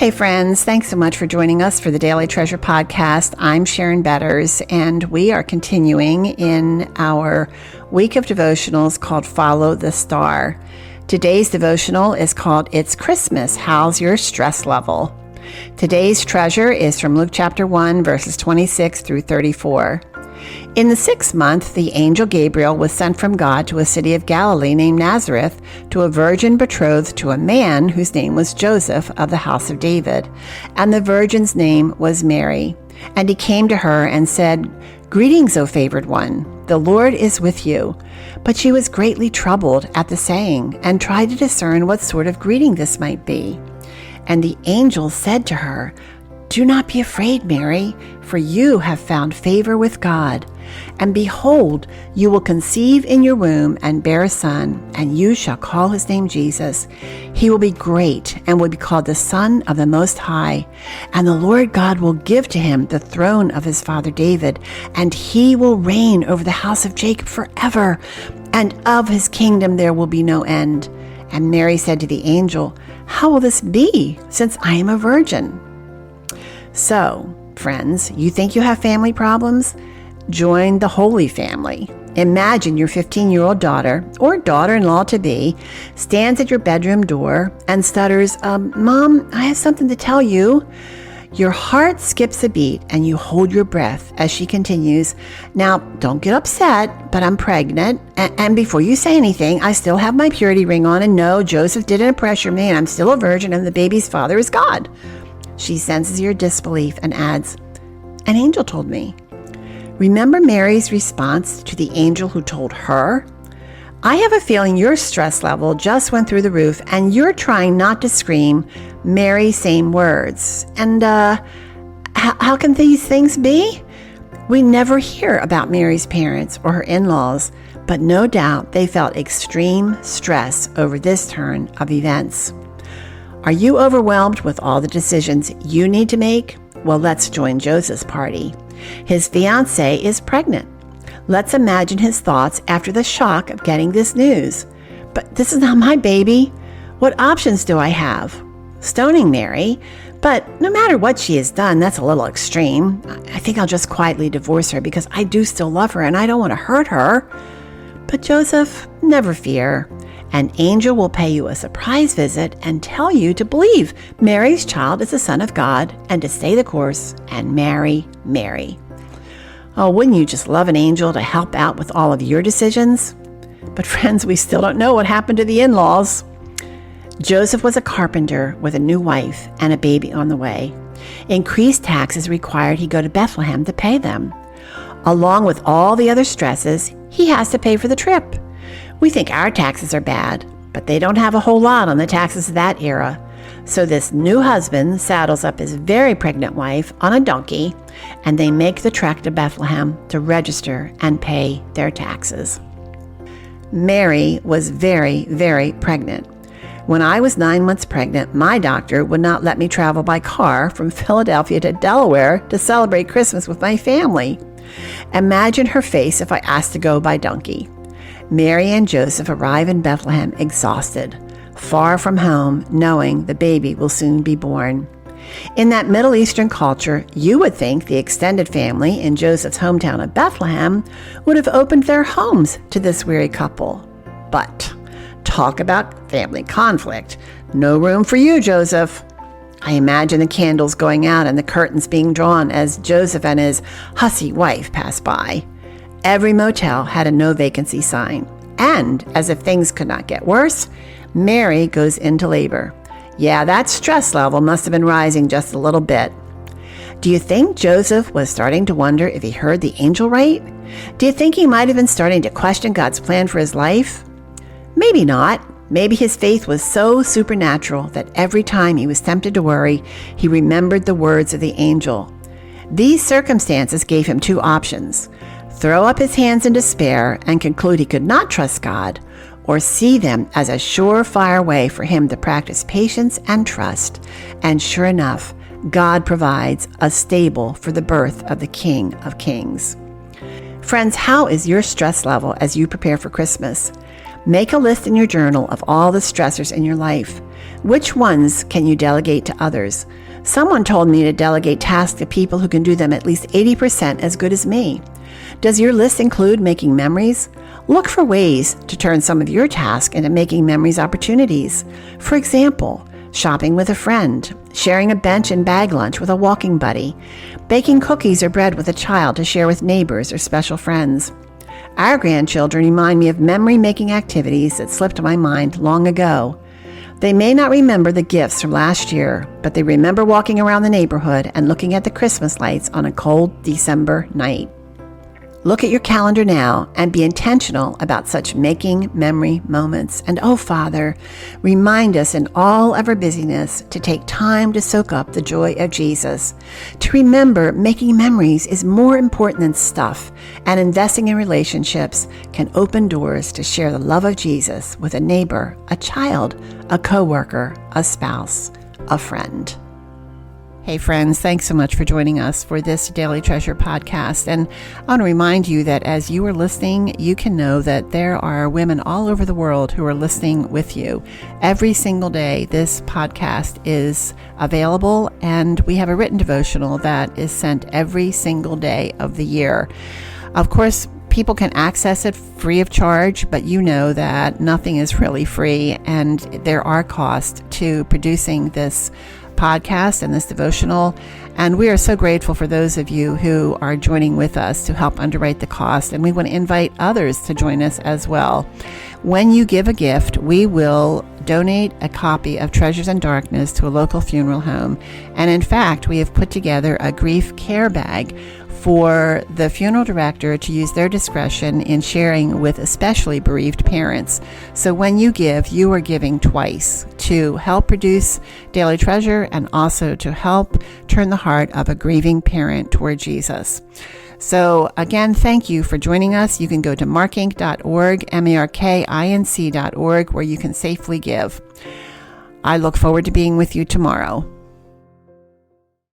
Hey friends, thanks so much for joining us for the Daily Treasure Podcast. I'm Sharon Betters, and we are continuing in our week of devotionals called Follow the Star. Today's devotional is called It's Christmas, How's Your Stress Level? Today's treasure is from Luke chapter 1, verses 26 through 34. In the 6th month, the angel Gabriel was sent from God to a city of Galilee named Nazareth to a virgin betrothed to a man whose name was Joseph of the house of David, and the virgin's name was Mary. And he came to her and said, "Greetings, O favored one, the Lord is with you." But she was greatly troubled at the saying, and tried to discern what sort of greeting this might be. And the angel said to her, "Do not be afraid, Mary, for you have found favor with God. And behold, you will conceive in your womb and bear a son, and you shall call his name Jesus. He will be great and will be called the Son of the Most High. And the Lord God will give to him the throne of his father David, and he will reign over the house of Jacob forever, and of his kingdom there will be no end." And Mary said to the angel, "How will this be, since I am a virgin?" So, friends, you think you have family problems? Join the Holy Family. Imagine your 15-year-old daughter, or daughter-in-law-to-be, stands at your bedroom door and stutters, "Mom, I have something to tell you." Your heart skips a beat and you hold your breath as she continues, "Now, don't get upset, but I'm pregnant. And before you say anything, I still have my purity ring on, and no, Joseph didn't pressure me, and I'm still a virgin, and the baby's father is God." She senses your disbelief and adds, "An angel told me." Remember Mary's response to the angel who told her? I have a feeling your stress level just went through the roof and you're trying not to scream Mary's same words. And how can these things be? We never hear about Mary's parents or her in-laws, but no doubt they felt extreme stress over this turn of events. Are you overwhelmed with all the decisions you need to make? Well, let's join Joseph's party. His fiancée is pregnant. Let's imagine his thoughts after the shock of getting this news. "But this is not my baby. What options do I have?" Stoning Mary. "But no matter what she has done, that's a little extreme. I think I'll just quietly divorce her because I do still love her and I don't want to hurt her." But Joseph, never fear. An angel will pay you a surprise visit and tell you to believe Mary's child is the Son of God and to stay the course and marry Mary. Oh, wouldn't you just love an angel to help out with all of your decisions? But friends, we still don't know what happened to the in-laws. Joseph was a carpenter with a new wife and a baby on the way. Increased taxes required he go to Bethlehem to pay them. Along with all the other stresses, he has to pay for the trip. We think our taxes are bad, but they don't have a whole lot on the taxes of that era. So this new husband saddles up his very pregnant wife on a donkey, and they make the trek to Bethlehem to register and pay their taxes. Mary was very, very pregnant. When I was 9 months pregnant, my doctor would not let me travel by car from Philadelphia to Delaware to celebrate Christmas with my family. Imagine her face if I asked to go by donkey. Mary and Joseph arrive in Bethlehem exhausted, far from home, knowing the baby will soon be born. In that Middle Eastern culture, you would think the extended family in Joseph's hometown of Bethlehem would have opened their homes to this weary couple. But talk about family conflict. No room for you, Joseph. I imagine the candles going out and the curtains being drawn as Joseph and his hussy wife pass by. Every motel had a no vacancy sign. And, as if things could not get worse, Mary goes into labor. Yeah, that stress level must have been rising just a little bit. Do you think Joseph was starting to wonder if he heard the angel right? Do you think he might have been starting to question God's plan for his life? Maybe not. Maybe his faith was so supernatural that every time he was tempted to worry, he remembered the words of the angel. These circumstances gave him two options: throw up his hands in despair and conclude he could not trust God, or see them as a surefire way for him to practice patience and trust. And sure enough, God provides a stable for the birth of the King of Kings. Friends, how is your stress level as you prepare for Christmas? Make a list in your journal of all the stressors in your life. Which ones can you delegate to others? Someone told me to delegate tasks to people who can do them at least 80% as good as me. Does your list include making memories? Look for ways to turn some of your tasks into making memories opportunities. For example, shopping with a friend, sharing a bench and bag lunch with a walking buddy, baking cookies or bread with a child to share with neighbors or special friends. Our grandchildren remind me of memory-making activities that slipped my mind long ago. They may not remember the gifts from last year, but they remember walking around the neighborhood and looking at the Christmas lights on a cold December night. Look at your calendar now and be intentional about such making memory moments. And oh, Father, remind us in all of our busyness to take time to soak up the joy of Jesus. To remember making memories is more important than stuff, and investing in relationships can open doors to share the love of Jesus with a neighbor, a child, a coworker, a spouse, a friend. Hey friends, thanks so much for joining us for this Daily Treasure podcast. And I want to remind you that as you are listening, you can know that there are women all over the world who are listening with you. Every single day, this podcast is available, and we have a written devotional that is sent every single day of the year. Of course, people can access it free of charge, but you know that nothing is really free, and there are costs to producing this podcast and this devotional, and we are so grateful for those of you who are joining with us to help underwrite the cost, and we want to invite others to join us as well. When you give a gift, we will donate a copy of Treasures in Darkness to a local funeral home, and in fact, we have put together a grief care bag for the funeral director to use their discretion in sharing with especially bereaved parents. So when you give, you are giving twice, to help produce Daily Treasure and also to help turn the heart of a grieving parent toward Jesus. So again, thank you for joining us. You can go to markinc.org, markinc.org, where you can safely give. I look forward to being with you tomorrow.